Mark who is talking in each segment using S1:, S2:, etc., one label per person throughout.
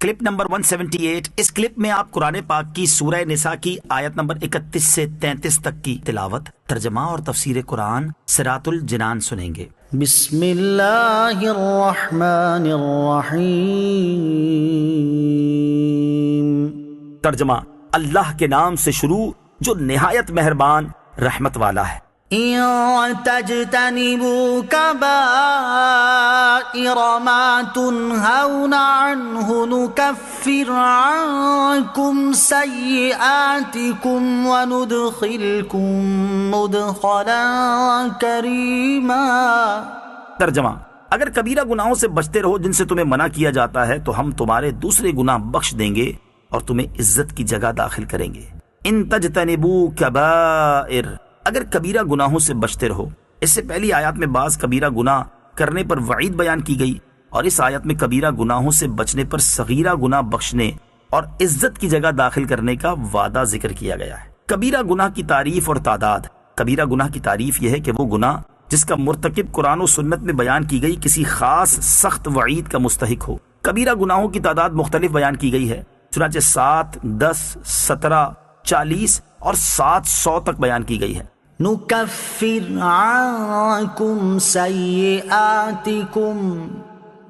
S1: Clip number 178۔ اس clip میں آپ قرآن پاک کی سورہ نساء کی آیت نمبر 31 سے 33 تک کی تلاوت، ترجمہ اور تفسیر قرآن صراط الجنان سنیں گے۔
S2: بسم اللہ الرحمن الرحیم۔
S1: ترجمہ، اللہ کے نام سے شروع جو نہایت مہربان رحمت والا ہے۔
S2: ان تجتنبوا كبائر ما تنهون عنه نكفر عنكم سيئاتكم وندخلكم مدخلا كريما۔
S1: ترجمہ، اگر کبیرہ گناہوں سے بچتے رہو جن سے تمہیں منع کیا جاتا ہے تو ہم تمہارے دوسرے گناہ بخش دیں گے اور تمہیں عزت کی جگہ داخل کریں گے۔ ان تجتنبوا کبائر، اگر کبیرہ گناہوں سے بچتے رہو۔ اس سے پہلی آیات میں بعض کبیرہ گناہ کرنے پر وعید بیان کی گئی، اور اس آیت میں کبیرہ گناہوں سے بچنے پر صغیرہ گناہ بخشنے اور عزت کی جگہ داخل کرنے کا وعدہ ذکر کیا گیا ہے۔ کبیرہ گناہ کی تعریف اور تعداد۔ کبیرہ گناہ کی تعریف یہ ہے کہ وہ گناہ جس کا مرتکب قرآن و سنت میں بیان کی گئی کسی خاص سخت وعید کا مستحق ہو۔ کبیرہ گناہوں کی تعداد مختلف بیان کی گئی ہے، چنانچہ 7، 10، 17، 40 اور 700 تک بیان کی گئی ہے۔
S2: نکفر عنکم سیئاتکم،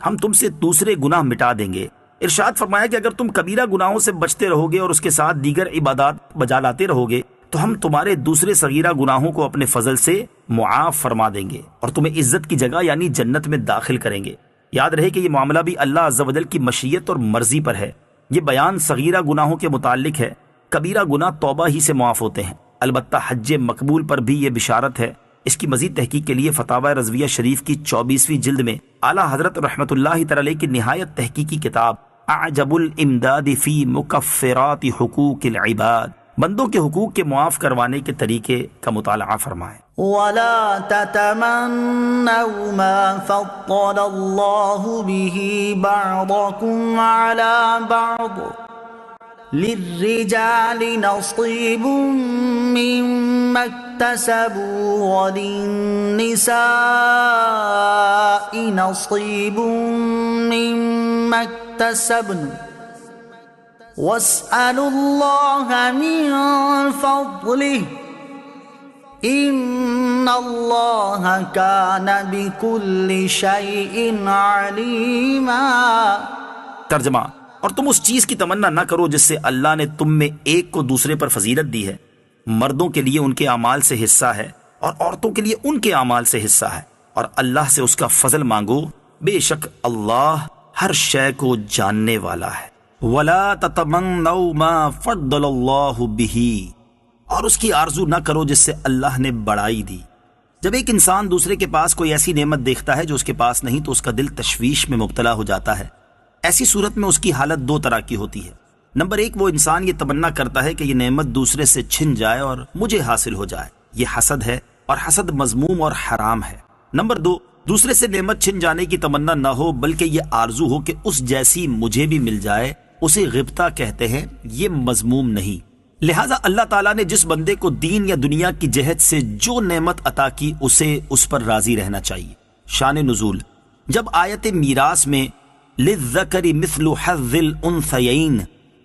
S1: ہم تم سے دوسرے گناہ مٹا دیں گے۔ ارشاد فرمایا کہ اگر تم کبیرہ گناہوں سے بچتے رہو گے اور اس کے ساتھ دیگر عبادات بجا لاتے رہو گے تو ہم تمہارے دوسرے صغیرہ گناہوں کو اپنے فضل سے معاف فرما دیں گے اور تمہیں عزت کی جگہ یعنی جنت میں داخل کریں گے۔ یاد رہے کہ یہ معاملہ بھی اللہ عز و جل کی مشیت اور مرضی پر ہے۔ یہ بیان صغیرہ گناہوں کے متعلق ہے۔ کبیرہ گناہ توبہ ہی سے معاف ہوتے ہیں، البتہ حج مقبول پر بھی یہ بشارت ہے۔ اس کی مزید تحقیق کے لیے فتاوی رضویہ شریف کی 24ویں جلد میں اعلیٰ حضرت رحمۃ اللہ تعالی علیہ کی نہایت تحقیقی کتاب اعجب الامداد فی مکفرات حقوق العباد، بندوں کے حقوق کے معاف کروانے کے طریقے کا مطالعہ فرمائیں۔
S2: ولا تتمنوا ما فضل الله به بعضكم على بعض للرجال نصيب مما اكتسبوا وللنساء نصيب مما اكتسبن واسألوا الله من فضله ان اللہ کان بكل شیء علیما۔
S1: ترجمہ، اور تم اس چیز کی تمنا نہ کرو جس سے اللہ نے تم میں ایک کو دوسرے پر فضیلت دی ہے۔ مردوں کے لیے ان کے اعمال سے حصہ ہے اور عورتوں کے لیے ان کے اعمال سے حصہ ہے، اور اللہ سے اس کا فضل مانگو، بے شک اللہ ہر شے کو جاننے والا ہے۔ وَلَا تَتَمَنَّوْا مَا فَضَّلَ اللَّهُ بِهِ، اور اس کی آرزو نہ کرو جس سے اللہ نے بڑائی دی۔ جب ایک انسان دوسرے کے پاس کوئی ایسی نعمت دیکھتا ہے جو اس کے پاس نہیں تو اس کا دل تشویش میں مبتلا ہو جاتا ہے۔ ایسی صورت میں اس کی حالت دو طرح کی ہوتی ہے۔ نمبر 1، وہ انسان یہ تمنا کرتا ہے کہ یہ نعمت دوسرے سے چھن جائے اور مجھے حاصل ہو جائے، یہ حسد ہے اور حسد مذموم اور حرام ہے۔ نمبر 2، دوسرے سے نعمت چھن جانے کی تمنا نہ ہو بلکہ یہ آرزو ہو کہ اس جیسی مجھے بھی مل جائے، اسے غبطہ کہتے ہیں، یہ مذموم نہیں۔ لہٰذا اللہ تعالیٰ نے جس بندے کو دین یا دنیا کی جہت سے جو نعمت عطا کی اسے اس پر راضی رہنا چاہیے۔ شان نزول، جب آیت میراث میں للذکر مثل حظ الانثیین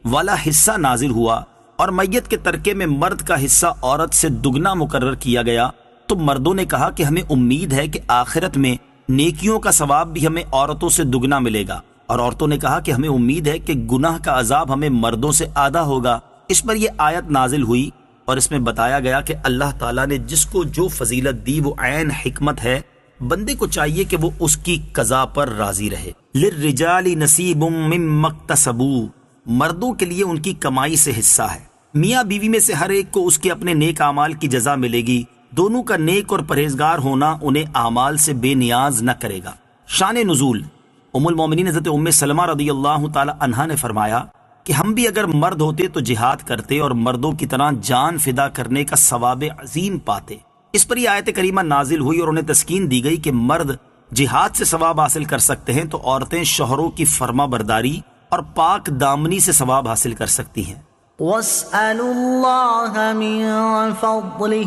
S1: والا حصہ نازل ہوا اور میت کے ترکے میں مرد کا حصہ عورت سے دگنا مقرر کیا گیا تو مردوں نے کہا کہ ہمیں امید ہے کہ آخرت میں نیکیوں کا ثواب بھی ہمیں عورتوں سے دگنا ملے گا، اور عورتوں نے کہا کہ ہمیں امید ہے کہ گناہ کا عذاب ہمیں مردوں سے آدھا ہوگا۔ اس پر یہ آیت نازل ہوئی اور اس میں بتایا گیا کہ اللہ تعالیٰ نے جس کو جو فضیلت دی وہ عین حکمت ہے، بندے کو چاہیے کہ وہ اس کی قضا پر راضی رہے۔ للرجال نصیب مما اکتسبوا، مردوں کے لیے ان کی کمائی سے حصہ ہے۔ میاں بیوی میں سے ہر ایک کو اس کے اپنے نیک اعمال کی جزا ملے گی، دونوں کا نیک اور پرہیزگار ہونا انہیں اعمال سے بے نیاز نہ کرے گا۔ شان نزول، ام المومنین حضرت ام سلمہ رضی اللہ تعالی عنہا نے فرمایا کہ ہم بھی اگر مرد ہوتے تو جہاد کرتے اور مردوں کی طرح جان فدا کرنے کا ثواب عظیم پاتے۔ اس پر یہ آیت کریمہ نازل ہوئی اور انہیں تسکین دی گئی کہ مرد جہاد سے ثواب حاصل کر سکتے ہیں تو عورتیں شوہروں کی فرما برداری اور پاک دامنی سے ثواب حاصل کر سکتی ہیں۔
S2: وَاسْأَلُوا اللَّهَ مِن فَضْلِهِ،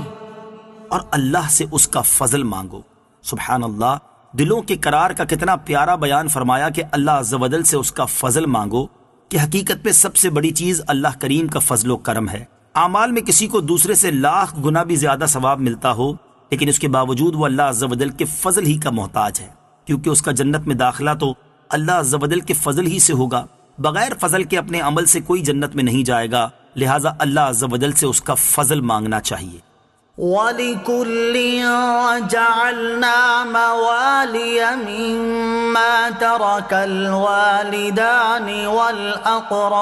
S1: اور اللہ سے اس کا فضل مانگو۔ سبحان اللہ، دلوں کے قرار کا کتنا پیارا بیان فرمایا کہ اللہ عز و جل سے اس کا فضل مانگو، کہ حقیقت پہ سب سے بڑی چیز اللہ کریم کا فضل و کرم ہے۔ اعمال میں کسی کو دوسرے سے لاکھ گنا بھی زیادہ ثواب ملتا ہو، لیکن اس کے باوجود وہ اللہ عز و جل کے فضل ہی کا محتاج ہے، کیونکہ اس کا جنت میں داخلہ تو اللہ عز و جل کے فضل ہی سے ہوگا۔ بغیر فضل کے اپنے عمل سے کوئی جنت میں نہیں جائے گا، لہٰذا اللہ عز و جل سے اس کا فضل مانگنا چاہیے۔
S2: وَلِكُلٍّ جَعَلْنَا مَوَالِيَ مِمَّا تَرَكَ الْوَالِدَانِ وَالْأَقْرَبُونَ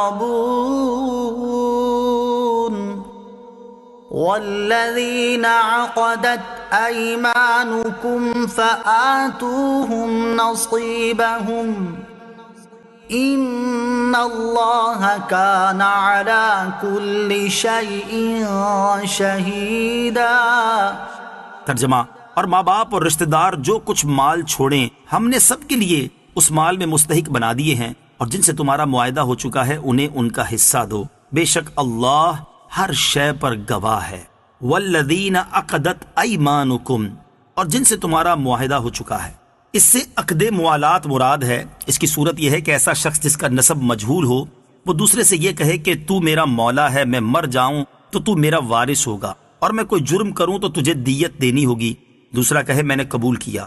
S2: وَالَّذِينَ عَقَدَتْ أَيْمَانُكُمْ فَآتُوهُمْ نَصِيبَهُمْ إِنَّ اللَّهَ كَانَ عَلَى كُلِّ شَيْءٍ شَهِيدًا۔
S1: ترجمہ: اور ماں باپ اور رشتہ دار جو کچھ مال چھوڑیں ہم نے سب کے لیے اس مال میں مستحق بنا دیے ہیں، اور جن سے تمہارا معاہدہ ہو چکا ہے انہیں ان کا حصہ دو، بے شک اللہ ہر شے پر گواہ ہے۔ والذین عقدت ایمانکم، اور جن سے تمہارا معاہدہ ہو چکا ہے۔ اس سے عقد موالات مراد ہے۔ اس کی صورت یہ ہے کہ ایسا شخص جس کا نسب مجہول ہو وہ دوسرے سے یہ کہے کہ تو میرا مولا ہے، میں مر جاؤں تو تو میرا وارث ہوگا، اور میں کوئی جرم کروں تو تجھے دیت دینی ہوگی۔ دوسرا کہے میں نے قبول کیا۔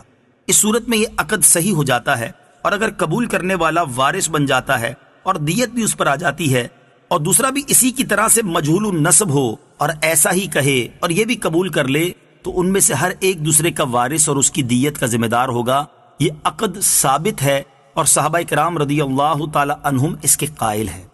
S1: اس صورت میں یہ عقد صحیح ہو جاتا ہے، اور اگر قبول کرنے والا وارث بن جاتا ہے اور دیت بھی اس پر آ جاتی ہے، اور دوسرا بھی اسی کی طرح سے مجہول النسب ہو اور ایسا ہی کہے اور یہ بھی قبول کر لے، تو ان میں سے ہر ایک دوسرے کا وارث اور اس کی دیت کا ذمہ دار ہوگا۔ یہ عقد ثابت ہے اور صحابہ کرام رضی اللہ تعالی عنہم اس کے قائل ہیں۔